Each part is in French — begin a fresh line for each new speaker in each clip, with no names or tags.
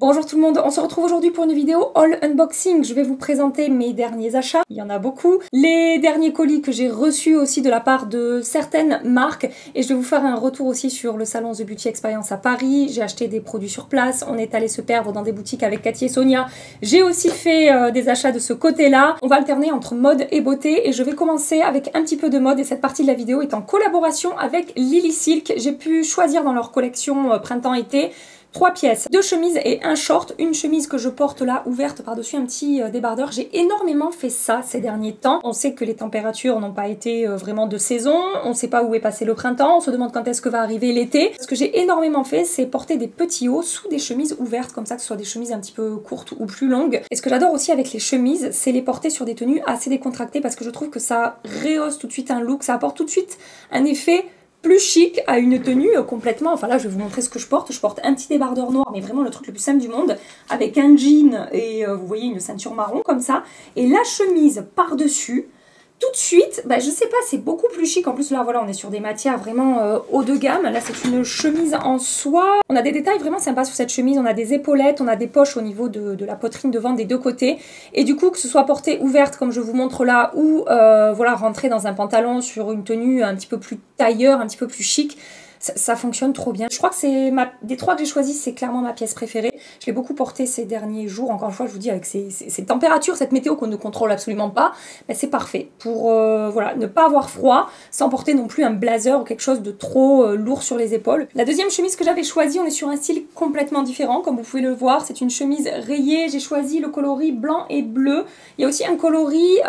Bonjour tout le monde, on se retrouve aujourd'hui pour une vidéo haul unboxing. Je vais vous présenter mes derniers achats, il y en a beaucoup. Les derniers colis que j'ai reçus aussi de la part de certaines marques. Et je vais vous faire un retour aussi sur le salon The Beauty Experience à Paris. J'ai acheté des produits sur place, on est allé se perdre dans des boutiques avec Cathy et Sonia. J'ai aussi fait des achats de ce côté-là. On va alterner entre mode et beauté et je vais commencer avec un petit peu de mode. Et cette partie de la vidéo est en collaboration avec Lily Silk. J'ai pu choisir dans leur collection printemps-été 3 pièces, 2 chemises et un short, une chemise que je porte là ouverte par-dessus un petit débardeur. J'ai énormément fait ça ces derniers temps. On sait que les températures n'ont pas été vraiment de saison, on ne sait pas où est passé le printemps, on se demande quand est-ce que va arriver l'été. Ce que j'ai énormément fait, c'est porter des petits hauts sous des chemises ouvertes, comme ça que ce soit des chemises un petit peu courtes ou plus longues. Et ce que j'adore aussi avec les chemises, c'est les porter sur des tenues assez décontractées parce que je trouve que ça rehausse tout de suite un look, ça apporte tout de suite un effet plus chic à une tenue complètement. Enfin là je vais vous montrer ce que je porte un petit débardeur noir mais vraiment le truc le plus simple du monde avec un jean et vous voyez une ceinture marron comme ça et la chemise par dessus. Tout de suite, bah, je sais pas, c'est beaucoup plus chic. En plus là voilà on est sur des matières vraiment haut de gamme. Là c'est une chemise en soie. On a des détails vraiment sympas sur cette chemise. On a des épaulettes, on a des poches au niveau de la poitrine devant des deux côtés. Et du coup que ce soit portée ouverte comme je vous montre là ou voilà rentrer dans un pantalon sur une tenue un petit peu plus tailleur, un petit peu plus chic. Ça fonctionne trop bien. Je crois que c'est des 3 que j'ai choisis, c'est clairement ma pièce préférée. Je l'ai beaucoup portée ces derniers jours. Encore une fois, je vous dis, avec ces températures, cette météo qu'on ne contrôle absolument pas, ben c'est parfait pour voilà, ne pas avoir froid sans porter non plus un blazer ou quelque chose de trop lourd sur les épaules. La deuxième chemise que j'avais choisie, on est sur un style complètement différent. Comme vous pouvez le voir, c'est une chemise rayée. J'ai choisi le coloris blanc et bleu. Il y a aussi un coloris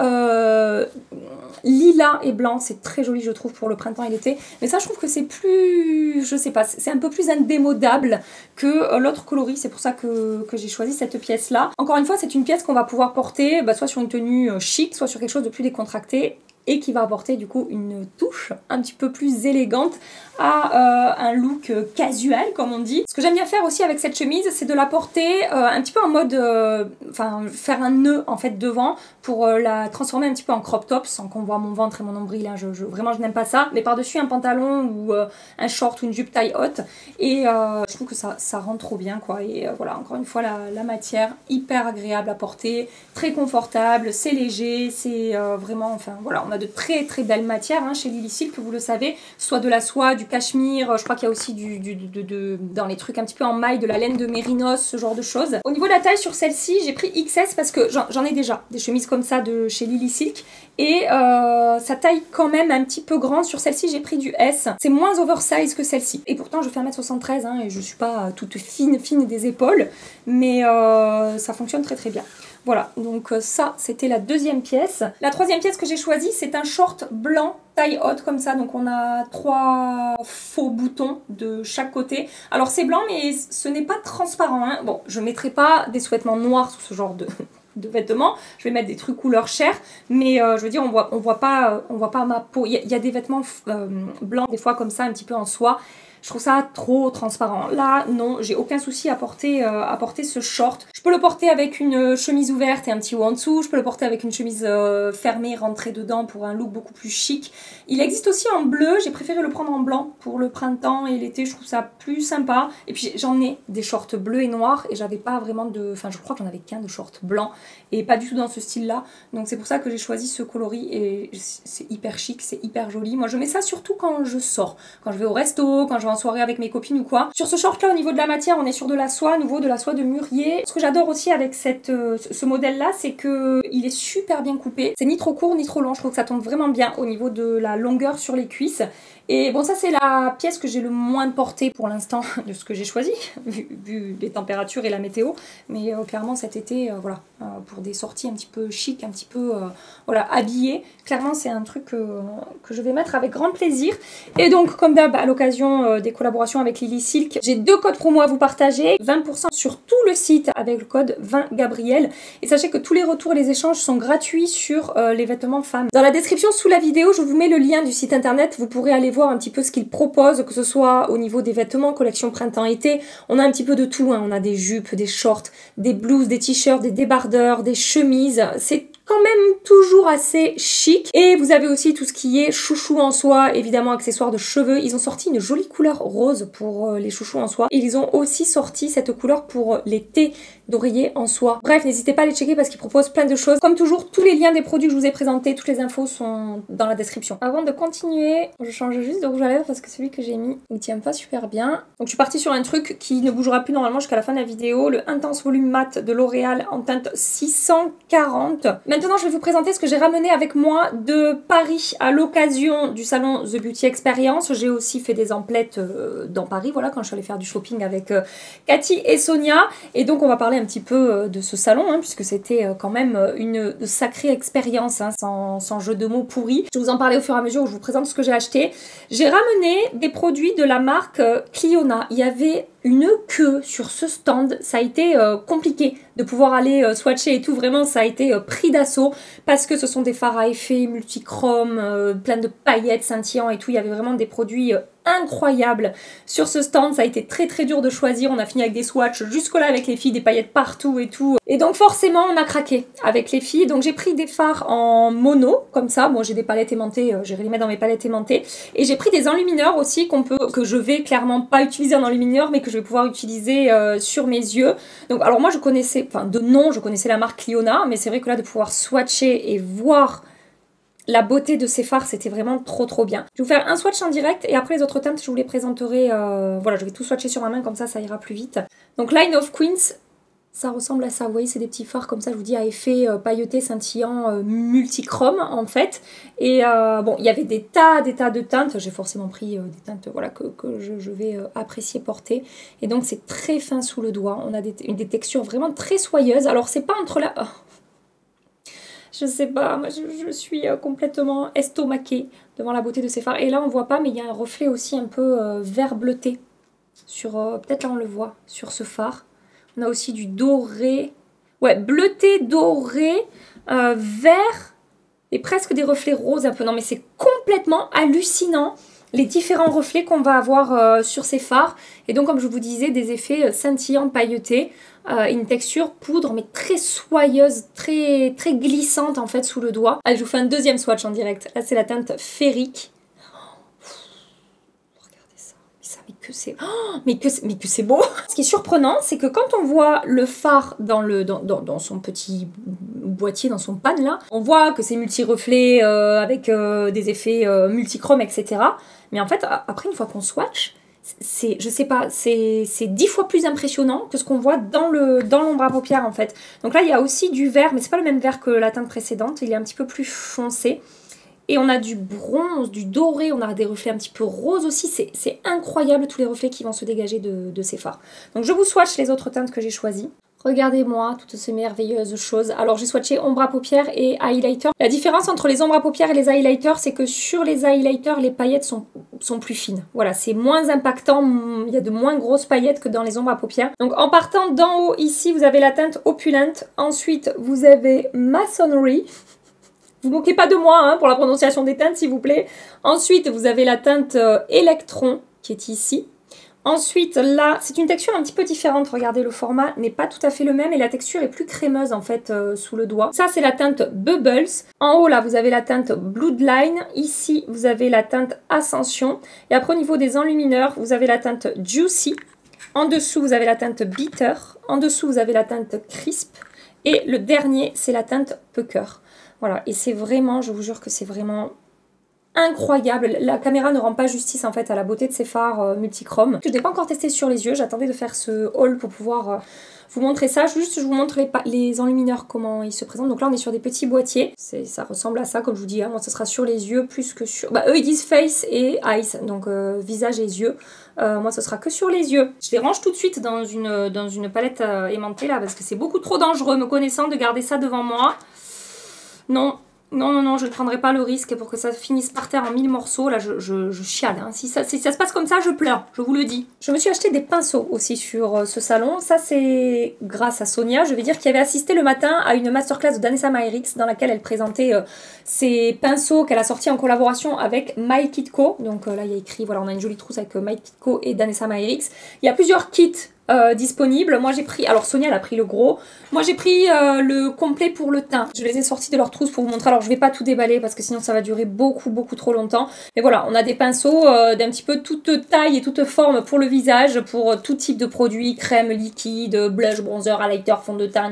lilas et blanc. C'est très joli, je trouve, pour le printemps et l'été. Mais ça, je trouve que c'est plus... je sais pas, c'est un peu plus indémodable que l'autre coloris, c'est pour ça que j'ai choisi cette pièce là. Encore une fois, c'est une pièce qu'on va pouvoir porter soit sur une tenue chic, soit sur quelque chose de plus décontracté et qui va apporter du coup une touche un petit peu plus élégante à un look casual comme on dit. Ce que j'aime bien faire aussi avec cette chemise, c'est de la porter un petit peu en mode, enfin faire un nœud en fait devant pour la transformer un petit peu en crop top sans qu'on voit mon ventre et mon nombril, hein. Vraiment je n'aime pas ça, mais par-dessus un pantalon ou un short ou une jupe taille haute et je trouve que ça rend trop bien quoi. Et voilà, encore une fois la matière hyper agréable à porter, très confortable, c'est léger, c'est vraiment, enfin voilà, on a de très très belles matières hein, chez Lily Silk, vous le savez, soit de la soie, du cachemire, je crois qu'il y a aussi dans les trucs un petit peu en maille, de la laine de mérinos, ce genre de choses. Au niveau de la taille sur celle-ci, j'ai pris XS parce que j'en ai déjà des chemises comme ça de chez Lily Silk et ça taille quand même un petit peu grande. Sur celle-ci, j'ai pris du S. C'est moins oversize que celle-ci. Et pourtant, je fais 1m73 hein, et je suis pas toute fine des épaules, mais ça fonctionne très très bien. Voilà, donc ça, c'était la deuxième pièce. La troisième pièce que j'ai choisie, c'est un short blanc taille haute comme ça. Donc on a 3 faux boutons de chaque côté. Alors c'est blanc, mais ce n'est pas transparent, hein. Bon, je ne mettrai pas des sous-vêtements noirs sous ce genre de vêtements. Je vais mettre des trucs couleur chair, mais je veux dire, on voit pas ma peau. Il y a des vêtements blancs, des fois comme ça, un petit peu en soie. Je trouve ça trop transparent. Là, non, j'ai aucun souci à porter ce short. Je peux le porter avec une chemise ouverte et un petit haut en dessous. Je peux le porter avec une chemise fermée, rentrée dedans pour un look beaucoup plus chic. Il existe aussi en bleu. J'ai préféré le prendre en blanc pour le printemps et l'été. Je trouve ça plus sympa. Et puis, j'en ai des shorts bleus et noirs et j'avais pas vraiment de... Enfin, je crois que j'en avais qu'un de short blanc et pas du tout dans ce style-là. Donc, c'est pour ça que j'ai choisi ce coloris et c'est hyper chic, c'est hyper joli. Moi, je mets ça surtout quand je sors. Quand je vais au resto, quand je vais en soirée avec mes copines ou quoi. Sur ce short là, au niveau de la matière, on est sur de la soie, à nouveau de la soie de mûrier. Ce que j'adore aussi avec ce modèle là, c'est que il est super bien coupé. C'est ni trop court ni trop long. Je trouve que ça tombe vraiment bien au niveau de la longueur sur les cuisses. Et bon, ça c'est la pièce que j'ai le moins portée pour l'instant de ce que j'ai choisi, vu les températures et la météo. Mais clairement cet été, voilà, pour des sorties un petit peu chic, un petit peu voilà, habillées, clairement c'est un truc que je vais mettre avec grand plaisir. Et donc comme d'hab, à l'occasion des collaborations avec Lily Silk, j'ai 2 codes promo à vous partager. 20% sur tout le site avec le code 20Gabrielle. Et sachez que tous les retours et les échanges sont gratuits sur les vêtements femmes. Dans la description sous la vidéo, je vous mets le lien du site internet. Vous pourrez aller voir un petit peu ce qu'ils proposent, que ce soit au niveau des vêtements, collection printemps-été. On a un petit peu de tout, hein. On a des jupes, des shorts, des blouses, des t-shirts, des débardeurs, des chemises. C'est quand même toujours assez chic. Et vous avez aussi tout ce qui est chouchou en soie, évidemment accessoires de cheveux. Ils ont sorti une jolie couleur rose pour les chouchous en soie. Et ils ont aussi sorti cette couleur pour les thés d'oreiller en soie. Bref, n'hésitez pas à les checker parce qu'ils proposent plein de choses. Comme toujours, tous les liens des produits que je vous ai présentés, toutes les infos sont dans la description. Avant de continuer, je change juste de rouge à lèvres parce que celui que j'ai mis, il tient pas super bien. Donc je suis partie sur un truc qui ne bougera plus normalement jusqu'à la fin de la vidéo, le Intense Volume Mat de L'Oréal en teinte 640. Maintenant, je vais vous présenter ce que j'ai ramené avec moi de Paris à l'occasion du salon The Beauty Experience. J'ai aussi fait des emplettes dans Paris, voilà, quand je suis allée faire du shopping avec Cathy et Sonia. Et donc on va parler un petit peu de ce salon, hein, puisque c'était quand même une sacrée expérience, hein, sans jeu de mots pourri. Je vais vous en parler au fur et à mesure où je vous présente ce que j'ai acheté. J'ai ramené des produits de la marque Cliona. Il y avait une queue sur ce stand, ça a été compliqué de pouvoir aller swatcher et tout, vraiment ça a été pris d'assaut parce que ce sont des fards à effet multichrome, plein de paillettes scintillants et tout, il y avait vraiment des produits incroyables sur ce stand, ça a été très très dur de choisir, on a fini avec des swatchs jusque là avec les filles, des paillettes partout et tout, et donc forcément on a craqué avec les filles, donc j'ai pris des fards en mono, comme ça, bon j'ai des palettes aimantées, je vais les mettre dans mes palettes aimantées, et j'ai pris des enlumineurs aussi que je vais clairement pas utiliser en enlumineur, mais que je vais pouvoir utiliser sur mes yeux. Donc alors moi je connaissais, enfin de nom je connaissais la marque Cliona, mais c'est vrai que là de pouvoir swatcher et voir la beauté de ces fards, c'était vraiment trop bien. Je vais vous faire un swatch en direct et après les autres teintes je vous les présenterai, voilà je vais tout swatcher sur ma main comme ça ira plus vite. Donc Line of Queens, ça ressemble à ça, vous voyez c'est des petits fards comme ça, je vous dis à effet pailleté, scintillant, multichrome en fait. Et bon, il y avait des tas de teintes, j'ai forcément pris des teintes voilà, que je vais apprécier porter. Et donc c'est très fin sous le doigt, on a des textures vraiment très soyeuses. Alors c'est pas entre la... Oh. Je sais pas, moi je suis complètement estomaquée devant la beauté de ces fards. Et là on voit pas mais il y a un reflet aussi un peu vert bleuté sur... peut-être là on le voit, sur ce fard. On a aussi du doré, ouais, bleuté, doré, vert et presque des reflets roses un peu. Non mais c'est complètement hallucinant les différents reflets qu'on va avoir sur ces fards. Et donc comme je vous disais, des effets scintillants, pailletés, une texture poudre mais très soyeuse, très glissante en fait sous le doigt. Allez, je vous fais un deuxième swatch en direct. Là c'est la teinte Féerique. Mais que c'est beau. Ce qui est surprenant, c'est que quand on voit le fard dans son petit boîtier, dans son pan là, on voit que c'est multi-reflets avec des effets multichrome, etc. Mais en fait, après, une fois qu'on swatch, je sais pas, c'est 10 fois plus impressionnant que ce qu'on voit dans l'ombre à paupières en fait. Donc là, il y a aussi du vert, mais c'est pas le même vert que la teinte précédente, il est un petit peu plus foncé. Et on a du bronze, du doré, on a des reflets un petit peu roses aussi. C'est incroyable tous les reflets qui vont se dégager de ces fards. Donc je vous swatch les autres teintes que j'ai choisies. Regardez-moi toutes ces merveilleuses choses. Alors j'ai swatché ombre à paupières et highlighter. La différence entre les ombres à paupières et les highlighters, c'est que sur les highlighters, les paillettes sont plus fines. Voilà, c'est moins impactant, il y a de moins grosses paillettes que dans les ombres à paupières. Donc en partant d'en haut, ici, vous avez la teinte opulente. Ensuite, vous avez Masonry. Vous moquez pas de moi hein, pour la prononciation des teintes s'il vous plaît. Ensuite vous avez la teinte Electron qui est ici. Ensuite là c'est une texture un petit peu différente. Regardez le format n'est pas tout à fait le même et la texture est plus crémeuse en fait sous le doigt. Ça c'est la teinte Bubbles. En haut là vous avez la teinte Bloodline. Ici vous avez la teinte Ascension. Et après au niveau des enlumineurs vous avez la teinte Juicy. En dessous vous avez la teinte Bitter. En dessous vous avez la teinte Crisp. Et le dernier c'est la teinte Pucker. Voilà, et c'est vraiment, je vous jure que c'est vraiment incroyable. La caméra ne rend pas justice en fait à la beauté de ces fards multichrome. Je n'ai pas encore testé sur les yeux, j'attendais de faire ce haul pour pouvoir vous montrer ça. Juste, je vous montre les enlumineurs, comment ils se présentent. Donc là, on est sur des petits boîtiers. Ça ressemble à ça, comme je vous dis. Hein. Moi, ça sera sur les yeux plus que sur... Bah, eux, ils disent face et eyes, donc visage et yeux. Moi, ce sera que sur les yeux. Je les range tout de suite dans une palette aimantée là, parce que c'est beaucoup trop dangereux, me connaissant, de garder ça devant moi. Non, je ne prendrai pas le risque pour que ça finisse par terre en 1000 morceaux. Là, je chiale. Hein. Si ça se passe comme ça, je pleure, je vous le dis. Je me suis acheté des pinceaux aussi sur ce salon. Ça, c'est grâce à Sonia, je vais dire, qui avait assisté le matin à une masterclass de Danessa Myricks dans laquelle elle présentait ses pinceaux qu'elle a sortis en collaboration avec My Kit Co. Donc là, il y a écrit, voilà, on a une jolie trousse avec My Kit Co et Danessa Myricks. Il y a plusieurs kits disponibles. Moi j'ai pris, alors Sonia elle a pris le gros, moi j'ai pris le complet pour le teint. Je les ai sortis de leur trousse pour vous montrer, alors je vais pas tout déballer parce que sinon ça va durer beaucoup trop longtemps. Mais voilà, on a des pinceaux d'un petit peu toute taille et toute forme pour le visage, pour tout type de produits, crème, liquide, blush, bronzer, highlighter, fond de teint,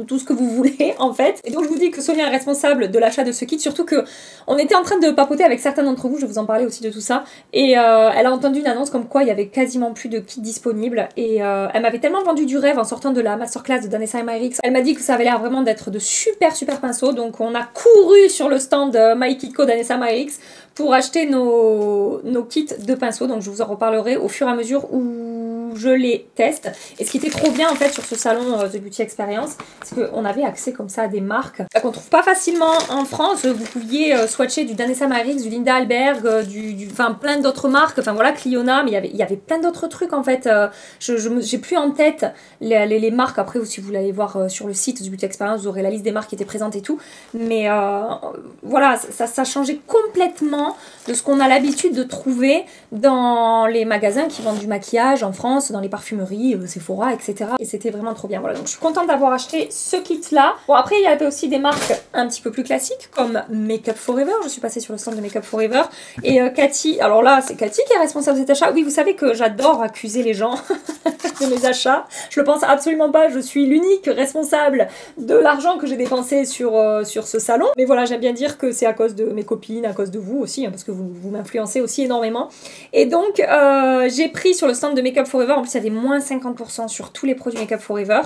tout ce que vous voulez en fait. Et donc je vous dis que Sonia est responsable de l'achat de ce kit, surtout que on était en train de papoter avec certains d'entre vous, je vais vous en parler aussi de tout ça, et elle a entendu une annonce comme quoi il y avait quasiment plus de kits disponibles, et elle m'avait tellement vendu du rêve en sortant de la masterclass de Danessa MRX. Elle m'a dit que ça avait l'air vraiment d'être de super pinceaux, donc on a couru sur le stand My Kiko Danessa MRX pour acheter nos kits de pinceaux, donc je vous en reparlerai au fur et à mesure où je les teste. Et ce qui était trop bien en fait sur ce salon The Beauty Experience, c'est qu'on avait accès comme ça à des marques qu'on trouve pas facilement en France. Vous pouviez swatcher du Danessa MRX, du Linda Alberg, enfin plein d'autres marques, enfin voilà, Cliona, mais il y avait plein d'autres trucs en fait. J'ai plus en tête les marques. Après, si vous l'allez voir sur le site du Beauty Experience, vous aurez la liste des marques qui étaient présentes et tout. Mais voilà, ça changeait complètement de ce qu'on a l'habitude de trouver dans les magasins qui vendent du maquillage en France, dans les parfumeries, Sephora, etc. Et c'était vraiment trop bien. Voilà, donc je suis contente d'avoir acheté ce kit-là. Bon, après, il y avait aussi des marques un petit peu plus classiques, comme Make Up Forever. Je suis passée sur le stand de Make Up Forever. Et Cathy, alors là, c'est Cathy qui est responsable de cet achat. Oui, vous savez que j'adore accuser les gens de mes achats. Je le pense absolument pas. Je suis l'unique responsable de l'argent que j'ai dépensé sur ce salon. Mais voilà, j'aime bien dire que c'est à cause de mes copines, à cause de vous aussi, hein, parce que vous m'influencez aussi énormément. Et donc, j'ai pris sur le stand de Make Up Forever, en plus il y avait moins 50% sur tous les produits Make Up Forever,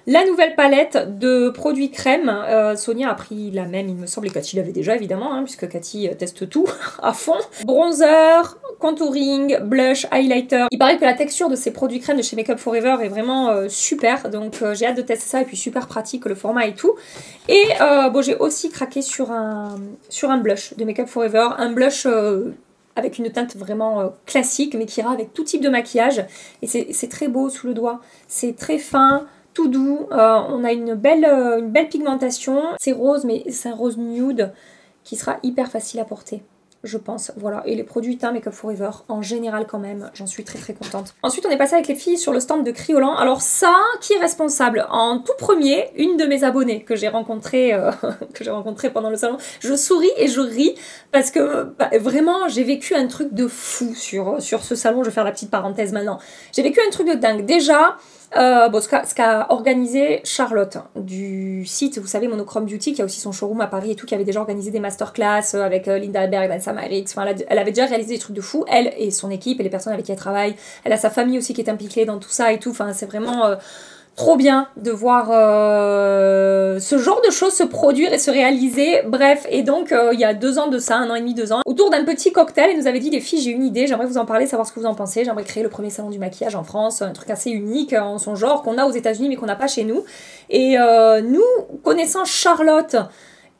la nouvelle palette de produits crème. Sonia a pris la même, il me semble, et Cathy l'avait déjà évidemment, hein, puisque Cathy teste tout à fond. Bronzer, contouring, blush, highlighter. Il paraît que la texture de ces produits crème de chez Make Up Forever est vraiment super, donc j'ai hâte de tester ça, et puis super pratique le format et tout. Et bon, j'ai aussi craqué sur un blush de Make Up Forever, un blush avec une teinte vraiment classique, mais qui ira avec tout type de maquillage. Et c'est très beau sous le doigt, c'est très fin, tout doux. On a une belle pigmentation. C'est rose, mais c'est un rose nude qui sera hyper facile à porter, je pense. Voilà, et les produits teint Make Up Forever en général quand même, j'en suis très contente. Ensuite on est passé avec les filles sur le stand de Kryolan. Alors ça, qui est responsable? En tout premier, une de mes abonnées que j'ai rencontrée pendant le salon. Je souris et je ris parce que vraiment j'ai vécu un truc de fou sur ce salon. Je vais faire la petite parenthèse maintenant. J'ai vécu un truc de dingue. Déjà, bon, ce qu'a organisé Charlotte du site, vous savez, Monochrome Beauty, qui a aussi son showroom à Paris et tout, qui avait déjà organisé des masterclass avec Linda Alberg, Danessa MRX. Enfin, elle avait déjà réalisé des trucs de fou, elle et son équipe et les personnes avec qui elle travaille. Elle a sa famille aussi qui est impliquée dans tout ça et tout. Enfin, c'est vraiment trop bien de voir ce genre de choses se produire et se réaliser. Bref, et donc il y a 2 ans de ça, 1 an et demi, 2 ans, autour d'un petit cocktail, elle nous avait dit: les filles, j'ai une idée, j'aimerais vous en parler, savoir ce que vous en pensez. J'aimerais créer le premier salon du maquillage en France, un truc assez unique en son genre, qu'on a aux États-Unis mais qu'on n'a pas chez nous. Et nous, connaissant Charlotte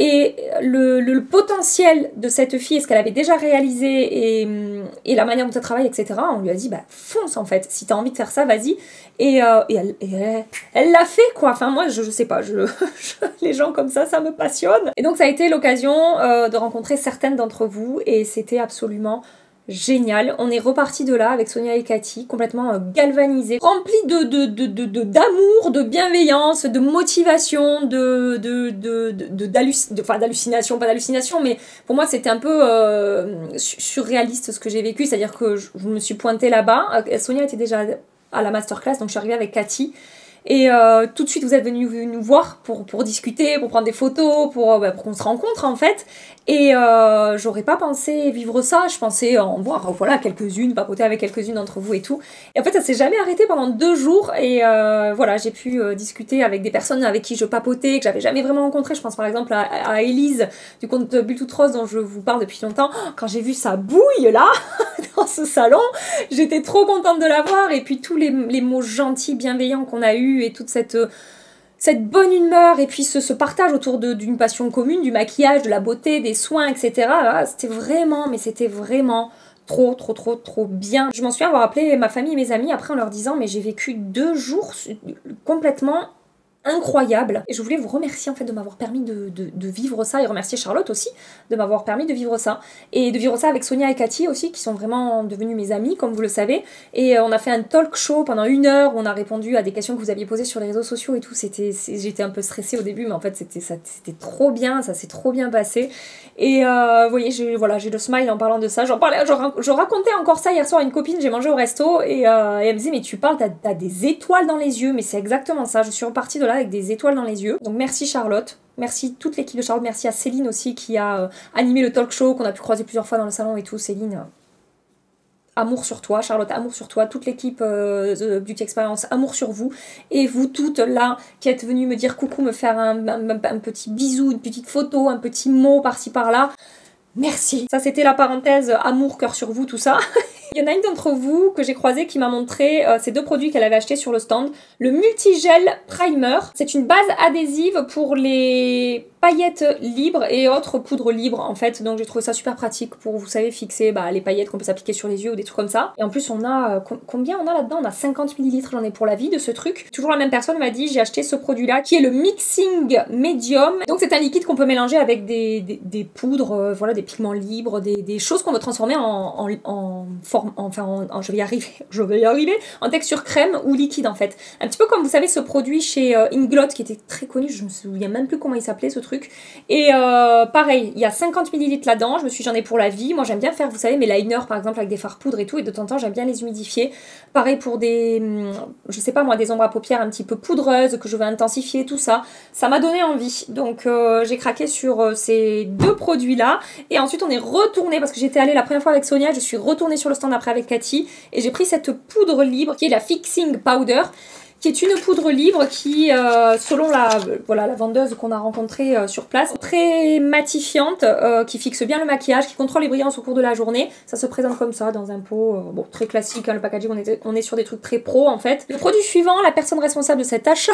et le potentiel de cette fille, et ce qu'elle avait déjà réalisé et la manière dont elle travaille, etc., on lui a dit: bah fonce en fait, si t'as envie de faire ça, vas-y. Et elle l'a fait quoi. Enfin moi je sais pas, les gens comme ça me passionne. Et donc ça a été l'occasion de rencontrer certaines d'entre vous et c'était absolument génial. On est reparti de là avec Sonia et Cathy, complètement galvanisés, remplis d'amour, de bienveillance, de motivation, d'hallucination, pas d'hallucination, mais pour moi c'était un peu surréaliste ce que j'ai vécu, c'est-à-dire que je me suis pointée là-bas. Sonia était déjà à la masterclass, donc je suis arrivée avec Cathy. Et tout de suite vous êtes venus nous voir pour discuter, pour prendre des photos, pour qu'on se rencontre en fait. Et j'aurais pas pensé vivre ça, je pensais en voir voilà quelques-unes, papoter avec quelques-unes d'entre vous et tout. Et en fait ça s'est jamais arrêté pendant 2 jours et voilà, j'ai pu discuter avec des personnes avec qui je papotais, que j'avais jamais vraiment rencontré. Je pense par exemple à Élise du compte Bulle Toute Rose dont je vous parle depuis longtemps. Quand j'ai vu sa bouille là dans ce salon, j'étais trop contente de la voir. Et puis tous les mots gentils, bienveillants qu'on a eu et toute cette bonne humeur et puis ce partage autour d'une passion commune, du maquillage, de la beauté, des soins, etc. C'était vraiment, mais c'était vraiment trop bien. Je m'en souviens avoir appelé ma famille et mes amis après en leur disant: mais j'ai vécu 2 jours complètement incroyable. Et je voulais vous remercier en fait de m'avoir permis de vivre ça, et remercier Charlotte aussi de m'avoir permis de vivre ça. Et de vivre ça avec Sonia et Cathy aussi, qui sont vraiment devenues mes amies, comme vous le savez. Et on a fait un talk show pendant 1 heure où on a répondu à des questions que vous aviez posées sur les réseaux sociaux et tout. J'étais un peu stressée au début, mais en fait c'était trop bien, ça s'est trop bien passé. Et vous voyez, j'ai le smile en parlant de ça. Je racontais encore ça hier soir à une copine, j'ai mangé au resto, et elle me disait, mais tu parles, t'as des étoiles dans les yeux. Mais c'est exactement ça, je suis repartie de là avec des étoiles dans les yeux. Donc merci Charlotte. Merci toute l'équipe de Charlotte, merci à Céline aussi qui a animé le talk show, qu'on a pu croiser plusieurs fois dans le salon et tout. Céline, amour sur toi. Charlotte, amour sur toi. Toute l'équipe de Beauty Experience, amour sur vous. Et vous toutes là qui êtes venues me dire coucou, me faire un petit bisou, une petite photo, un petit mot par-ci par-là. Merci. Ça c'était la parenthèse amour, cœur sur vous, tout ça. Il y en a une d'entre vous que j'ai croisée qui m'a montré ces 2 produits qu'elle avait achetés sur le stand. Le Multigel Primer, c'est une base adhésive pour les paillettes libres et autres poudres libres en fait. Donc j'ai trouvé ça super pratique pour, vous savez, fixer les paillettes qu'on peut s'appliquer sur les yeux ou des trucs comme ça. Et en plus on a, combien on a là-dedans? On a 50 ml, j'en ai pour la vie de ce truc. Toujours la même personne m'a dit, j'ai acheté ce produit-là qui est le Mixing Medium. Donc c'est un liquide qu'on peut mélanger avec des poudres, voilà, des pigments libres, des choses qu'on veut transformer en forme, je vais y arriver, en texture crème ou liquide en fait. Un petit peu comme vous savez ce produit chez Inglot qui était très connu, je me souviens même plus comment il s'appelait ce truc. Et pareil, il y a 50 ml là-dedans, j'en ai pour la vie. Moi j'aime bien faire, vous savez, mes liners par exemple avec des fards poudre et tout, et de temps en temps j'aime bien les humidifier. Pareil pour des, je sais pas moi, des ombres à paupières un petit peu poudreuses que je vais intensifier, tout ça. Ça m'a donné envie, donc j'ai craqué sur ces 2 produits là. Et ensuite on est retourné, parce que j'étais allée la première fois avec Sonia, je suis retournée sur le stand après avec Cathy, et j'ai pris cette poudre libre qui est la Fixing Powder, qui est une poudre libre qui, selon la vendeuse qu'on a rencontrée sur place, très matifiante, qui fixe bien le maquillage, qui contrôle les brillances au cours de la journée. Ça se présente comme ça dans un pot, bon, très classique, hein, le packaging, on est sur des trucs très pro en fait. Le produit suivant, la personne responsable de cet achat,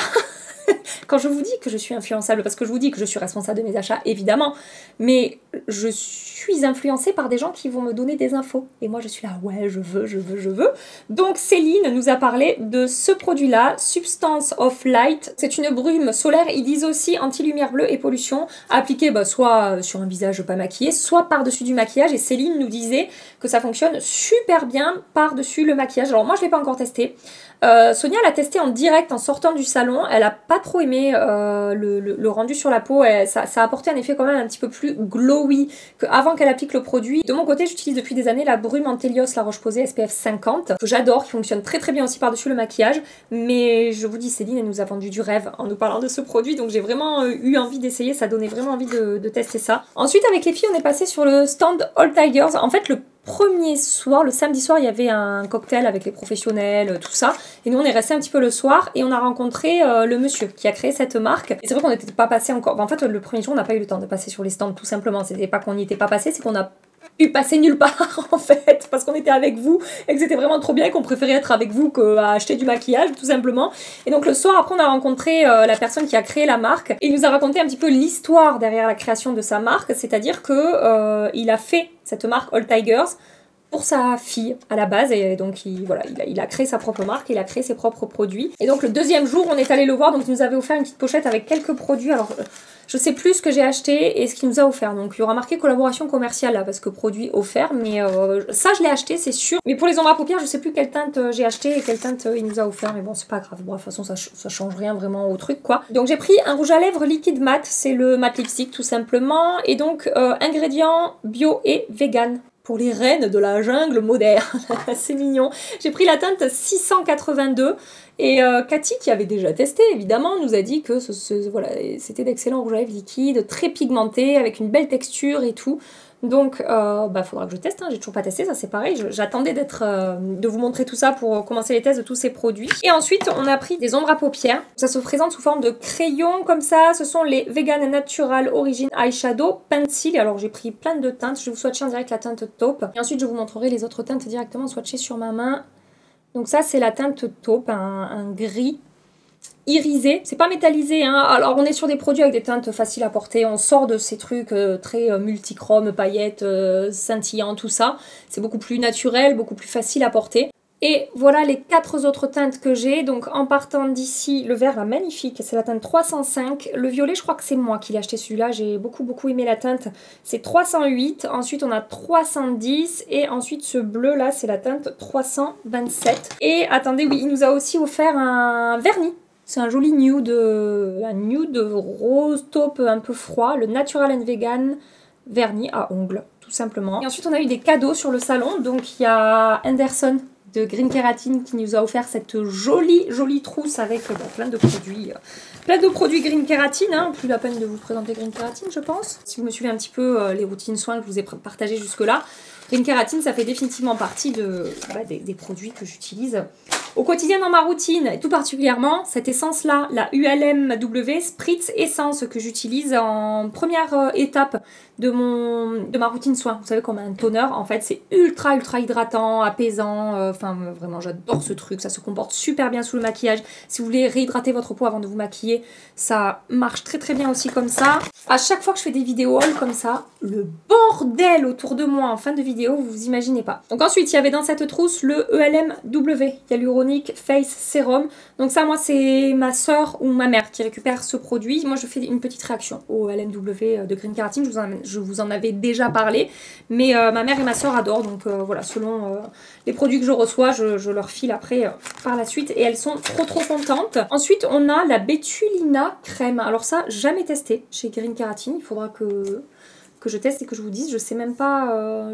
quand je vous dis que je suis influençable, parce que je vous dis que je suis responsable de mes achats, évidemment, mais je suis influencée par des gens qui vont me donner des infos. Et moi, je suis là, ouais, je veux. Donc, Céline nous a parlé de ce produit-là, Substance of Light. C'est une brume solaire, ils disent aussi anti-lumière bleue et pollution, appliquée soit sur un visage pas maquillé, soit par-dessus du maquillage. Et Céline nous disait que ça fonctionne super bien par-dessus le maquillage. Alors, moi, je ne l'ai pas encore testé. Sonia l'a testé en direct en sortant du salon, elle a pas trop aimé le rendu sur la peau, ça a apporté un effet quand même un petit peu plus glowy qu'avant qu'elle applique le produit. De mon côté, j'utilise depuis des années la brume Antelios La Roche-Posay SPF 50, que j'adore, qui fonctionne très très bien aussi par-dessus le maquillage, mais je vous dis, Céline, elle nous a vendu du rêve en nous parlant de ce produit, donc j'ai vraiment eu envie d'essayer, ça donnait vraiment envie de tester ça. Ensuite, avec les filles, on est passé sur le stand All Tigers. En fait, le premier soir, le samedi soir, il y avait un cocktail avec les professionnels, tout ça. Et nous, on est resté un petit peu le soir et on a rencontré le monsieur qui a créé cette marque. Et c'est vrai qu'on n'était pas passé encore. Enfin, en fait, le premier jour, on n'a pas eu le temps de passer sur les stands, tout simplement. C'était pas qu'on n'y était pas passé, c'est qu'on a pu passer nulle part, en fait, parce qu'on était avec vous et que c'était vraiment trop bien et qu'on préférait être avec vous qu'à acheter du maquillage, tout simplement. Et donc, le soir, après, on a rencontré la personne qui a créé la marque et il nous a raconté un petit peu l'histoire derrière la création de sa marque, c'est-à-dire que il a fait cette marque All Tigers pour sa fille à la base, et donc il a créé sa propre marque, il a créé ses propres produits. Et donc le deuxième jour, on est allé le voir, donc il nous avait offert une petite pochette avec quelques produits. Alors je sais plus ce que j'ai acheté et ce qu'il nous a offert, donc il y aura marqué collaboration commerciale là, parce que produit offert, mais ça je l'ai acheté, c'est sûr. Mais pour les ombres à paupières, je sais plus quelle teinte j'ai acheté et quelle teinte il nous a offert, mais bon, c'est pas grave. Bon, de toute façon, ça change rien vraiment au truc, quoi. Donc j'ai pris un rouge à lèvres liquide mat, c'est le mat lipstick tout simplement, et donc ingrédients bio et vegan. Pour les reines de la jungle moderne, c'est mignon. J'ai pris la teinte 682 et Cathy, qui avait déjà testé évidemment, nous a dit que voilà, c'était d'excellents rouges à lèvres liquides, très pigmentés, avec une belle texture et tout. Donc, faudra que je teste, hein. J'ai toujours pas testé, ça c'est pareil. J'attendais de vous montrer tout ça pour commencer les tests de tous ces produits. Et ensuite, on a pris des ombres à paupières. Ça se présente sous forme de crayon comme ça. Ce sont les Vegan Natural Origin Eyeshadow Pencil. Alors, j'ai pris plein de teintes. Je vais vous swatcher en direct la teinte taupe. Et ensuite, je vous montrerai les autres teintes directement swatchées sur ma main. Donc ça, c'est la teinte taupe, un gris irisé, c'est pas métallisé, hein. Alors on est sur des produits avec des teintes faciles à porter, on sort de ces trucs très multichromes, paillettes, scintillants, tout ça. C'est beaucoup plus naturel, beaucoup plus facile à porter. Et voilà les 4 autres teintes que j'ai. Donc en partant d'ici, le vert là, magnifique, c'est la teinte 305. Le violet, je crois que c'est moi qui l'ai acheté celui-là, j'ai beaucoup aimé la teinte. C'est 308, ensuite on a 310 et ensuite ce bleu là, c'est la teinte 327. Et attendez, oui, il nous a aussi offert un vernis. C'est un joli nude rose taupe un peu froid, le Natural and Vegan vernis à ongles, tout simplement. Et ensuite on a eu des cadeaux sur le salon, donc il y a Anderson de Green Keratin qui nous a offert cette jolie trousse avec plein de produits Green Keratin, hein. Plus la peine de vous présenter Green Keratin, je pense. Si vous me suivez un petit peu les routines soins que je vous ai partagées jusque là, Green Keratin, ça fait définitivement partie des produits que j'utilise au quotidien dans ma routine, et tout particulièrement cette essence là, la ULMW Spritz Essence que j'utilise en première étape de ma routine soin. Vous savez, comme un toner, en fait c'est ultra hydratant, apaisant, enfin vraiment j'adore ce truc, ça se comporte super bien sous le maquillage. Si vous voulez réhydrater votre peau avant de vous maquiller, ça marche très bien aussi comme ça. À chaque fois que je fais des vidéos haul comme ça, le bordel autour de moi en fin de vidéo, vous imaginez pas. Donc ensuite il y avait dans cette trousse le ELMW Hyaluronic Face Serum. Donc ça, moi c'est ma soeur ou ma mère qui récupère ce produit. Moi je fais une petite réaction au ELMW de Green Keratin, je vous en avais déjà parlé, mais ma mère et ma soeur adorent, donc voilà, selon les produits que je reçois, je leur file après par la suite et elles sont trop contentes. Ensuite on a la Betulina crème. Alors ça, jamais testé chez Green Keratin, il faudra que je teste et que je vous dise. Je sais même pas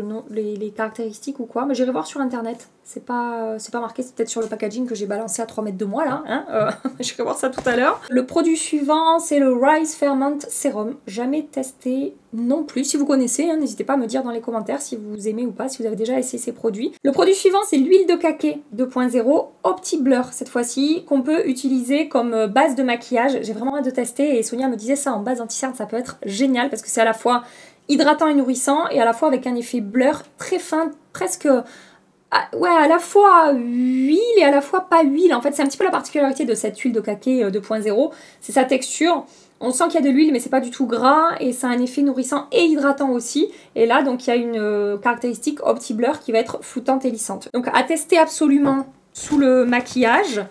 non, les caractéristiques ou quoi, mais j'irai voir sur internet. C'est pas marqué, c'est peut-être sur le packaging que j'ai balancé à 3 mètres de moi là, hein. J'irai voir ça tout à l'heure. Le produit suivant, c'est le Rice Ferment Serum. Jamais testé non plus. Si vous connaissez, hein, n'hésitez pas à me dire dans les commentaires si vous aimez ou pas, si vous avez déjà essayé ces produits. Le produit suivant, c'est l'huile de cacao 2.0 Opti Blur cette fois-ci, qu'on peut utiliser comme base de maquillage. J'ai vraiment hâte de tester et Sonia me disait ça en base anti-cerne, ça peut être génial parce que c'est à la fois hydratant et nourrissant et à la fois avec un effet blur très fin, presque... ouais, à la fois huile et à la fois pas huile. En fait, c'est un petit peu la particularité de cette huile de cacao 2.0, c'est sa texture. On sent qu'il y a de l'huile, mais c'est pas du tout gras et ça a un effet nourrissant et hydratant aussi. Et là, donc, il y a une caractéristique Opti Blur qui va être floutante et lissante. Donc, à tester absolument sous le maquillage.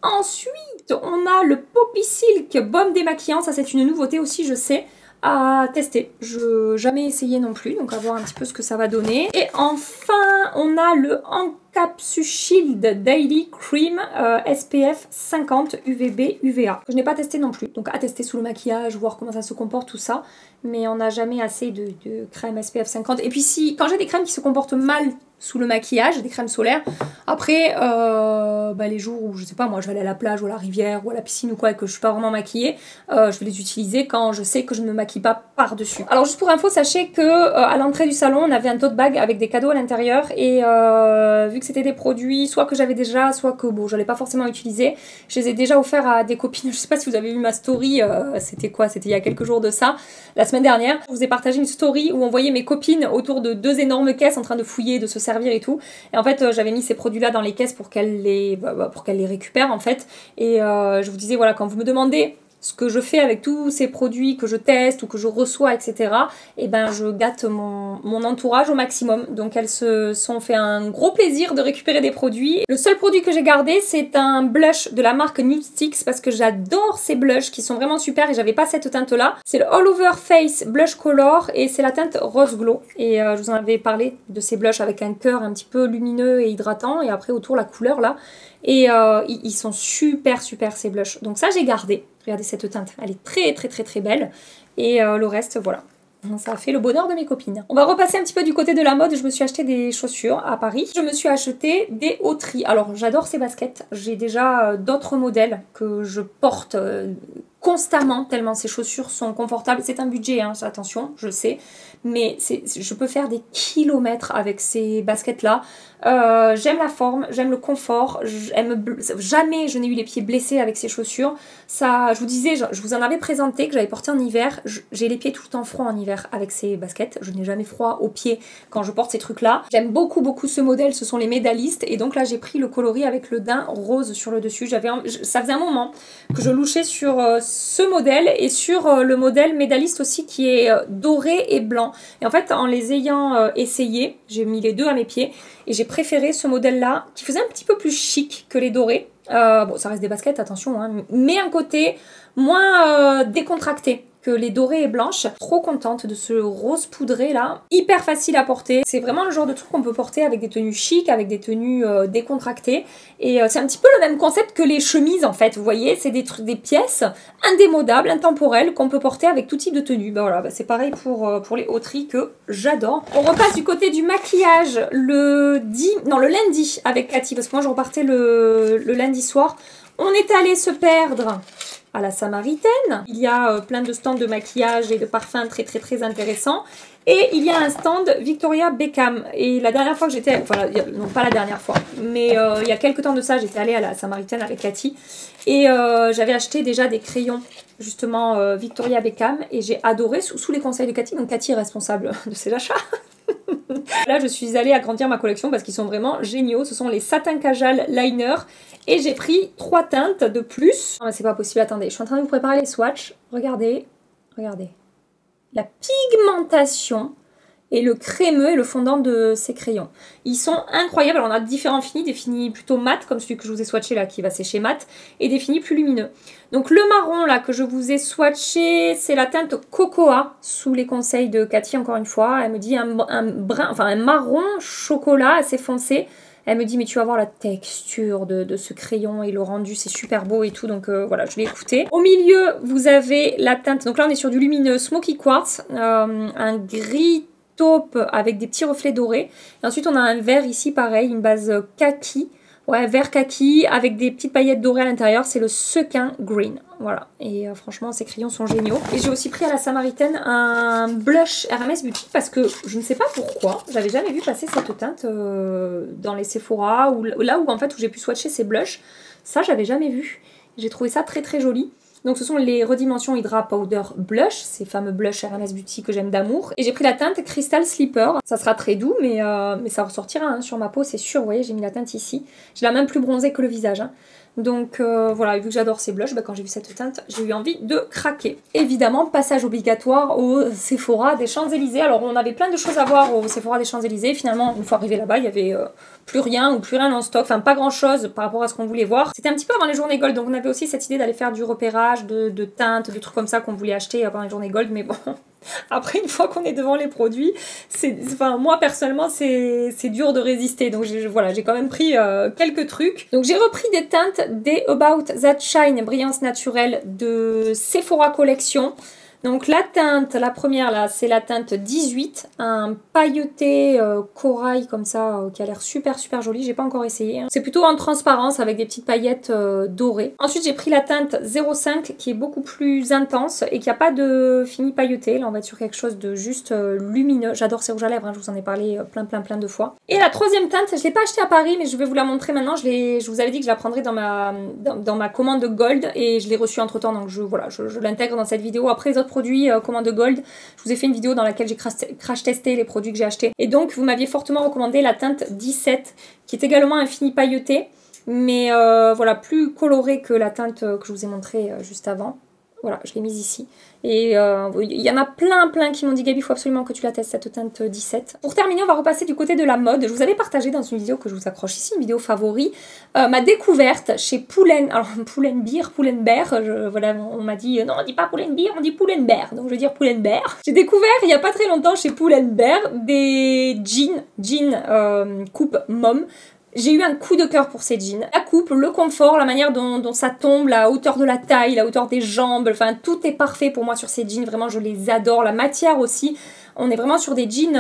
Ensuite, on a le Poppy Silk Baume démaquillant. Ça, c'est une nouveauté aussi, je sais, à tester. Je n'ai jamais essayé non plus, donc à voir un petit peu ce que ça va donner. Et enfin, on a le Encapsule Shield Daily Cream SPF 50 UVB UVA. Que je n'ai pas testé non plus, donc à tester sous le maquillage, voir comment ça se comporte, tout ça. Mais on n'a jamais assez de crème SPF 50. Et puis si, quand j'ai des crèmes qui se comportent mal sous le maquillage, des crèmes solaires, après les jours où je sais pas moi je vais aller à la plage ou à la rivière ou à la piscine ou quoi et que je suis pas vraiment maquillée, je vais les utiliser quand je sais que je ne me maquille pas par dessus. Alors juste pour info, sachez que à l'entrée du salon on avait un tote bag avec des cadeaux à l'intérieur et vu que c'était des produits soit que j'avais déjà, soit que bon j'allais pas forcément utiliser, je les ai déjà offerts à des copines. Je sais pas si vous avez vu ma story, c'était quoi, c'était il y a quelques jours de ça, la semaine dernière, je vous ai partagé une story où on voyait mes copines autour de 2 énormes caisses en train de fouiller, de se servir et tout. Et en fait, j'avais mis ces produits-là dans les caisses pour qu'elles les récupèrent en fait. Et je vous disais, voilà, quand vous me demandez ce que je fais avec tous ces produits que je teste ou que je reçois, etc., et ben je gâte mon entourage au maximum. Donc elles se sont fait un gros plaisir de récupérer des produits. Le seul produit que j'ai gardé, c'est un blush de la marque Nude Sticks parce que j'adore ces blushs qui sont vraiment super et j'avais pas cette teinte-là. C'est le All Over Face Blush Color et c'est la teinte Rose Glow. Et je vous en avais parlé de ces blushs avec un cœur un petit peu lumineux et hydratant et après autour la couleur là. Et ils sont super ces blushs. Donc ça j'ai gardé. Regardez cette teinte, elle est très belle. Et le reste, voilà. Ça a fait le bonheur de mes copines. On va repasser un petit peu du côté de la mode. Je me suis acheté des chaussures à Paris. Je me suis acheté des Autry. Alors j'adore ces baskets. J'ai déjà d'autres modèles que je porte constamment tellement ces chaussures sont confortables. C'est un budget, hein, attention, je sais. Mais je peux faire des kilomètres avec ces baskets-là. J'aime la forme, j'aime le confort. Jamais je n'ai eu les pieds blessés avec ces chaussures. Ça, je vous disais, je vous en avais présenté que j'avais porté en hiver. J'ai les pieds tout le temps froids en hiver avec ces baskets. Je n'ai jamais froid aux pieds quand je porte ces trucs-là. J'aime beaucoup ce modèle, ce sont les médaillistes. Et donc là, j'ai pris le coloris avec le daim rose sur le dessus. Ça faisait un moment que je louchais sur ce modèle et sur le modèle médailliste aussi qui est doré et blanc. Et en fait, en les ayant essayés, j'ai mis les deux à mes pieds et j'ai préféré ce modèle-là qui faisait un petit peu plus chic que les dorés. Bon, ça reste des baskets, attention, hein, mais un côté moins décontracté que les dorées et blanches. Trop contente de ce rose poudré là, hyper facile à porter. C'est vraiment le genre de truc qu'on peut porter avec des tenues chic, avec des tenues décontractées. Et c'est un petit peu le même concept que les chemises en fait, vous voyez, c'est des pièces indémodables, intemporelles qu'on peut porter avec tout type de tenue. Ben voilà, c'est pareil pour les hauteries que j'adore. On repasse du côté du maquillage le lundi avec Cathy, parce que moi je repartais le lundi soir. On est allé se perdre à la Samaritaine. Il y a plein de stands de maquillage et de parfums très très très intéressants. Et il y a un stand Victoria Beckham. Et la dernière fois que j'étais, enfin non pas la dernière fois, mais il y a quelques temps de ça, j'étais allée à la Samaritaine avec Cathy. Et j'avais acheté déjà des crayons, justement Victoria Beckham. Et j'ai adoré sous les conseils de Cathy. Donc Cathy est responsable de ses achats. Là, je suis allée agrandir ma collection parce qu'ils sont vraiment géniaux. Ce sont les Satin Kajal Liner. Et j'ai pris 3 teintes de plus. Oh, c'est pas possible, attendez. Je suis en train de vous préparer les swatchs. Regardez, regardez. La pigmentation et le crémeux et le fondant de ces crayons. Ils sont incroyables. Alors, on a différents finis. Des finis plutôt mat, comme celui que je vous ai swatché là, qui va sécher mat. Et des finis plus lumineux. Donc, le marron là que je vous ai swatché, c'est la teinte Cocoa, sous les conseils de Cathy, encore une fois. Elle me dit un marron chocolat assez foncé. Elle me dit, mais tu vas voir la texture de ce crayon et le rendu, c'est super beau et tout. Donc voilà, je l'ai écouté. Au milieu, vous avez la teinte. Donc là, on est sur du lumineux Smoky Quartz. Un gris taupe avec des petits reflets dorés. Et ensuite, on a un vert ici, pareil, une base kaki. Ouais, vert kaki avec des petites paillettes dorées à l'intérieur. C'est le Sequin Green. Voilà. Et franchement, ces crayons sont géniaux. Et j'ai aussi pris à la Samaritaine un blush RMS Beauty parce que je ne sais pas pourquoi. J'avais jamais vu passer cette teinte dans les Sephora ou là où en fait où j'ai pu swatcher ces blushs. Ça, j'avais jamais vu. J'ai trouvé ça très très joli. Donc ce sont les Redimension Hydra Powder Blush, ces fameux blushs RMS Beauty que j'aime d'amour. Et j'ai pris la teinte Crystal Slipper. Ça sera très doux, mais ça ressortira hein, sur ma peau, c'est sûr. Vous voyez, j'ai mis la teinte ici. J'ai la même plus bronzée que le visage. Hein. Donc voilà, vu que j'adore ces blushs, quand j'ai vu cette teinte, j'ai eu envie de craquer. Évidemment, passage obligatoire au Sephora des Champs-Élysées. Alors on avait plein de choses à voir au Sephora des Champs-Élysées. Finalement, une fois arrivé là-bas, il y avait plus rien en stock. Enfin, pas grand-chose par rapport à ce qu'on voulait voir. C'était un petit peu avant les journées gold, donc on avait aussi cette idée d'aller faire du repérage, de teintes, de trucs comme ça qu'on voulait acheter avant les journées gold. Mais bon, après, une fois qu'on est devant les produits, enfin, moi personnellement, c'est dur de résister. Donc voilà, j'ai quand même pris quelques trucs. Donc j'ai repris des teintes des About That Shine Brillance Naturelle de Sephora Collection. Donc la teinte, la première là, c'est la teinte 18, un pailleté corail comme ça qui a l'air super super joli, j'ai pas encore essayé. Hein. C'est plutôt en transparence avec des petites paillettes dorées. Ensuite j'ai pris la teinte 05 qui est beaucoup plus intense et qui a pas de fini pailleté. Là on va être sur quelque chose de juste lumineux. J'adore ces rouges à lèvres, hein, je vous en ai parlé plein de fois. Et la troisième teinte, je l'ai pas achetée à Paris mais je vais vous la montrer maintenant. Je vous avais dit que je la prendrais dans ma commande gold et je l'ai reçue entre temps donc je l'intègre dans cette vidéo. Après les autres produits commande gold, je vous ai fait une vidéo dans laquelle j'ai crash testé les produits que j'ai achetés. Et donc vous m'aviez fortement recommandé la teinte 17 qui est également un fini pailleté mais voilà, plus coloré que la teinte que je vous ai montré juste avant. Voilà, je l'ai mise ici. Et il y en a plein qui m'ont dit Gabi, il faut absolument que tu la testes, cette teinte 17. Pour terminer, on va repasser du côté de la mode. Je vous avais partagé dans une vidéo que je vous accroche ici, une vidéo favori, ma découverte chez Pull&Bear. Voilà, on m'a dit, non, on dit pas Pull&Bear, on dit Pull&Bear. Donc je vais dire Pull&Bear. J'ai découvert il n'y a pas très longtemps chez Pull&Bear des jeans coupe mom. J'ai eu un coup de cœur pour ces jeans. La coupe, le confort, la manière dont ça tombe, la hauteur de la taille, la hauteur des jambes, enfin tout est parfait pour moi sur ces jeans. Vraiment, je les adore. La matière aussi. On est vraiment sur des jeans,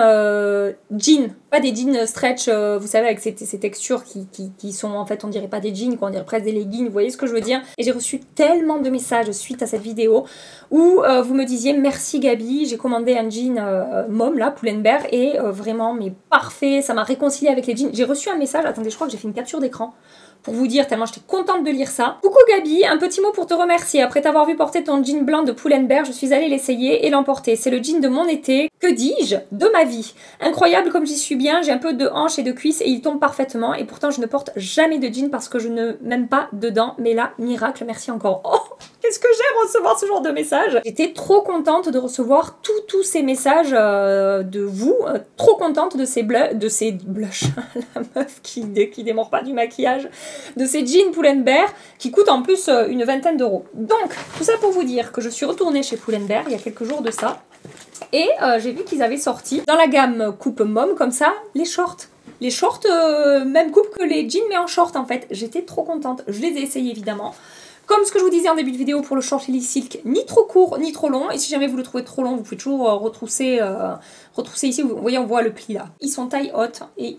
pas des jeans stretch, vous savez, avec ces textures qui sont en fait, on dirait pas des jeans, quoi, on dirait presque des leggings, vous voyez ce que je veux dire. Et j'ai reçu tellement de messages suite à cette vidéo où vous me disiez merci Gabi, j'ai commandé un jean mom là, Pull&Bear, et vraiment, mais parfait, ça m'a réconcilié avec les jeans. J'ai reçu un message, attendez, je crois que j'ai fait une capture d'écran Pour vous dire, tellement j'étais contente de lire ça. Coucou Gabi, un petit mot pour te remercier. Après t'avoir vu porter ton jean blanc de Pull&Bear, je suis allée l'essayer et l'emporter. C'est le jean de mon été, que dis-je, de ma vie. Incroyable comme j'y suis bien, j'ai un peu de hanches et de cuisses et il tombe parfaitement. Et pourtant je ne porte jamais de jean parce que je ne m'aime pas dedans. Mais là, miracle, merci encore. Oh, qu'est-ce que j'aime recevoir ce genre de messages. J'étais trop contente de recevoir tous ces messages de vous. Trop contente de ces blushs. La meuf qui démord pas du maquillage. De ces jeans Pull&Bear qui coûtent en plus une vingtaine d'euros. Donc, tout ça pour vous dire que je suis retournée chez Pull&Bear il y a quelques jours de ça. Et j'ai vu qu'ils avaient sorti, dans la gamme coupe mom, comme ça, les shorts. Les shorts, même coupe que les jeans, mais en short en fait. J'étais trop contente. Je les ai essayés évidemment. Comme ce que je vous disais en début de vidéo pour le short Lily Silk, ni trop court, ni trop long. Et si jamais vous le trouvez trop long, vous pouvez toujours retrousser ici. Vous voyez, on voit le pli là. Ils sont taille haute et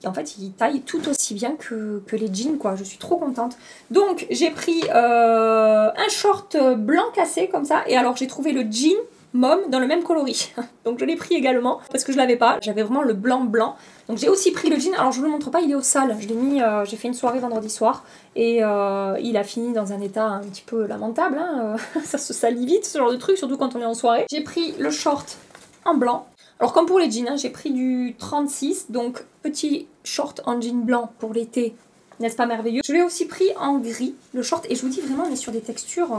en fait, ils taillent tout aussi bien que les jeans, quoi. Je suis trop contente. Donc, j'ai pris un short blanc cassé comme ça. Et alors, j'ai trouvé le jean mom dans le même coloris. Donc, je l'ai pris également parce que je l'avais pas. J'avais vraiment le blanc. Donc j'ai aussi pris le jean, alors je ne vous le montre pas, il est au sale, je l'ai mis, j'ai fait une soirée vendredi soir et il a fini dans un état un petit peu lamentable, hein. Ça se salit vite ce genre de truc, surtout quand on est en soirée. J'ai pris le short en blanc, alors comme pour les jeans, hein, j'ai pris du 36, donc petit short en jean blanc pour l'été, n'est-ce pas merveilleux? Je l'ai aussi pris en gris, le short, et je vous dis vraiment on est sur des textures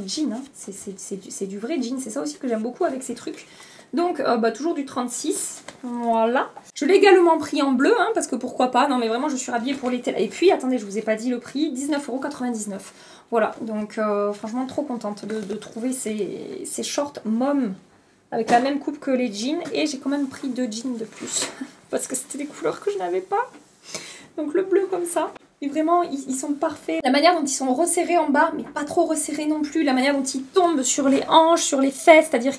jean, hein. C'est du vrai jean, c'est ça aussi que j'aime beaucoup avec ces trucs. Donc, toujours du 36, voilà. Je l'ai également pris en bleu, hein, parce que pourquoi pas. Non, mais vraiment, je suis habillée pour l'été. Et puis, attendez, je vous ai pas dit le prix, 19,99 €. Voilà, donc franchement, trop contente de trouver ces shorts mom avec la même coupe que les jeans. Et j'ai quand même pris 2 jeans de plus, parce que c'était des couleurs que je n'avais pas. Donc, le bleu comme ça. Et vraiment, ils sont parfaits. La manière dont ils sont resserrés en bas, mais pas trop resserrés non plus. La manière dont ils tombent sur les hanches, sur les fesses, c'est-à-dire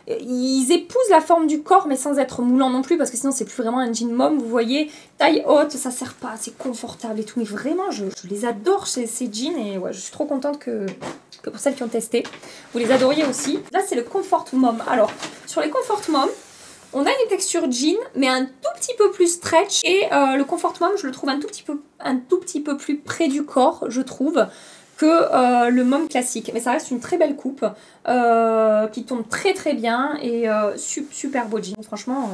ils épousent la forme du corps, mais sans être moulants non plus, parce que sinon c'est plus vraiment un jean mom, vous voyez. Taille haute, ça sert pas, c'est confortable et tout. Mais vraiment, je les adore ces jeans et ouais, je suis trop contente que pour celles qui ont testé, vous les adoriez aussi. Là, c'est le Comfort Mom. Alors, sur les Comfort Mom, on a une texture jean, mais un tout petit peu plus stretch. Et le Comfort Mom, je le trouve un tout petit peu plus près du corps, je trouve, que le mom classique. Mais ça reste une très belle coupe qui tombe très très bien et super beau jean. Franchement,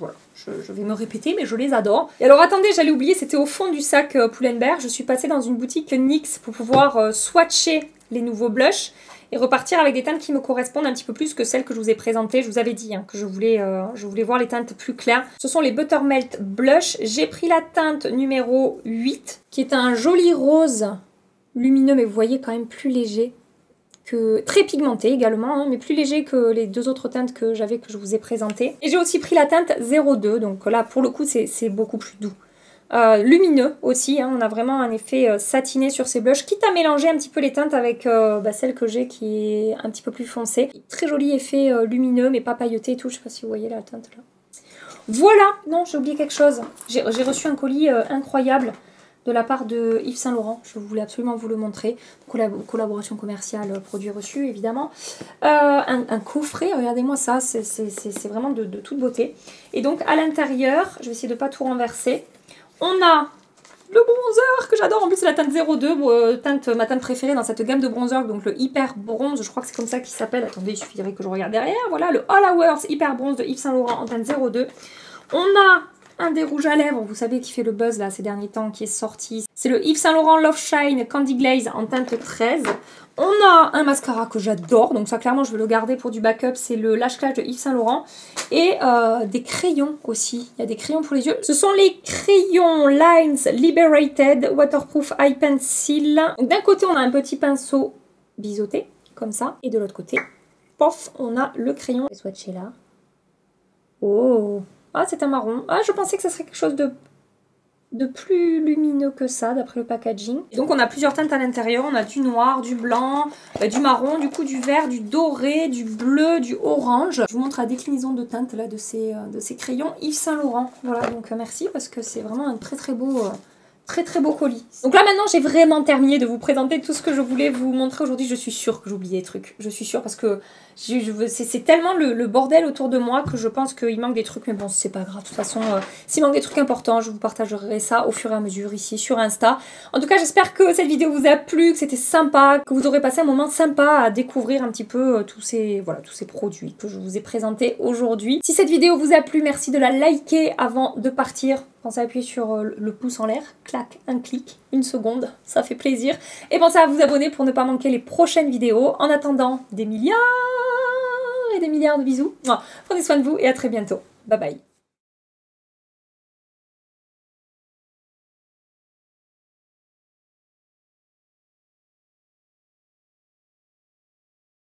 voilà, je vais me répéter, mais je les adore. Et alors attendez, j'allais oublier, c'était au fond du sac Pull&Bear. Je suis passée dans une boutique NYX pour pouvoir swatcher les nouveaux blushs et repartir avec des teintes qui me correspondent un petit peu plus que celles que je vous ai présentées. Je vous avais dit hein, que je voulais voir les teintes plus claires. Ce sont les Buttermelt Blush. J'ai pris la teinte numéro 8, qui est un joli rose lumineux, mais vous voyez quand même plus léger. Très pigmenté également, hein, mais plus léger que les 2 autres teintes que je vous ai présentées. Et j'ai aussi pris la teinte 02, donc là pour le coup c'est beaucoup plus doux. Lumineux aussi, hein, on a vraiment un effet satiné sur ces blushs, quitte à mélanger un petit peu les teintes avec celle que j'ai qui est un petit peu plus foncée. Très joli effet lumineux mais pas pailleté et tout, je sais pas si vous voyez la teinte là. Voilà, non j'ai oublié quelque chose, j'ai reçu un colis incroyable de la part de Yves Saint Laurent, je voulais absolument vous le montrer, collaboration commerciale, produit reçu évidemment, un coffret, regardez-moi ça, c'est vraiment de toute beauté. Et donc à l'intérieur, je vais essayer de ne pas tout renverser, on a le bronzer que j'adore, en plus c'est la teinte 02, ma teinte préférée dans cette gamme de bronzer, donc le Hyper Bronze, je crois que c'est comme ça qu'il s'appelle, attendez il suffirait que je regarde derrière, voilà le All Hours Hyper Bronze de Yves Saint Laurent en teinte 02. On a un des rouges à lèvres, vous savez qui fait le buzz là ces derniers temps, qui est sorti. C'est le Yves Saint Laurent Love Shine Candy Glaze en teinte 13. On a un mascara que j'adore, donc ça clairement je vais le garder pour du backup, c'est le Lash Clash de Yves Saint Laurent. Et des crayons aussi, il y a des crayons pour les yeux. Ce sont les crayons Lines Liberated Waterproof Eye Pencil. D'un côté on a un petit pinceau biseauté, comme ça, et de l'autre côté, pof, on a le crayon. Je vais swatcher là. Oh! Ah, c'est un marron. Ah, je pensais que ça serait quelque chose de plus lumineux que ça, d'après le packaging. Et donc, on a plusieurs teintes à l'intérieur. On a du noir, du blanc, du marron, du coup, du vert, du doré, du bleu, du orange. Je vous montre la déclinaison de teintes là, de ces crayons Yves Saint Laurent. Voilà, donc merci parce que c'est vraiment un très très beau Très beau colis. Donc là maintenant j'ai vraiment terminé de vous présenter tout ce que je voulais vous montrer aujourd'hui. Je suis sûre que j'oublie des trucs. Je suis sûre parce que c'est tellement le bordel autour de moi que je pense qu'il manque des trucs. Mais bon, c'est pas grave. De toute façon, s'il manque des trucs importants, je vous partagerai ça au fur et à mesure ici sur Insta. En tout cas, j'espère que cette vidéo vous a plu, que c'était sympa, que vous aurez passé un moment sympa à découvrir un petit peu tous ces produits que je vous ai présentés aujourd'hui. Si cette vidéo vous a plu, merci de la liker avant de partir. Pensez à appuyer sur le pouce en l'air, clac, un clic, une seconde, ça fait plaisir. Et pensez à vous abonner pour ne pas manquer les prochaines vidéos. En attendant, des milliards et des milliards de bisous. Prenez soin de vous et à très bientôt. Bye bye.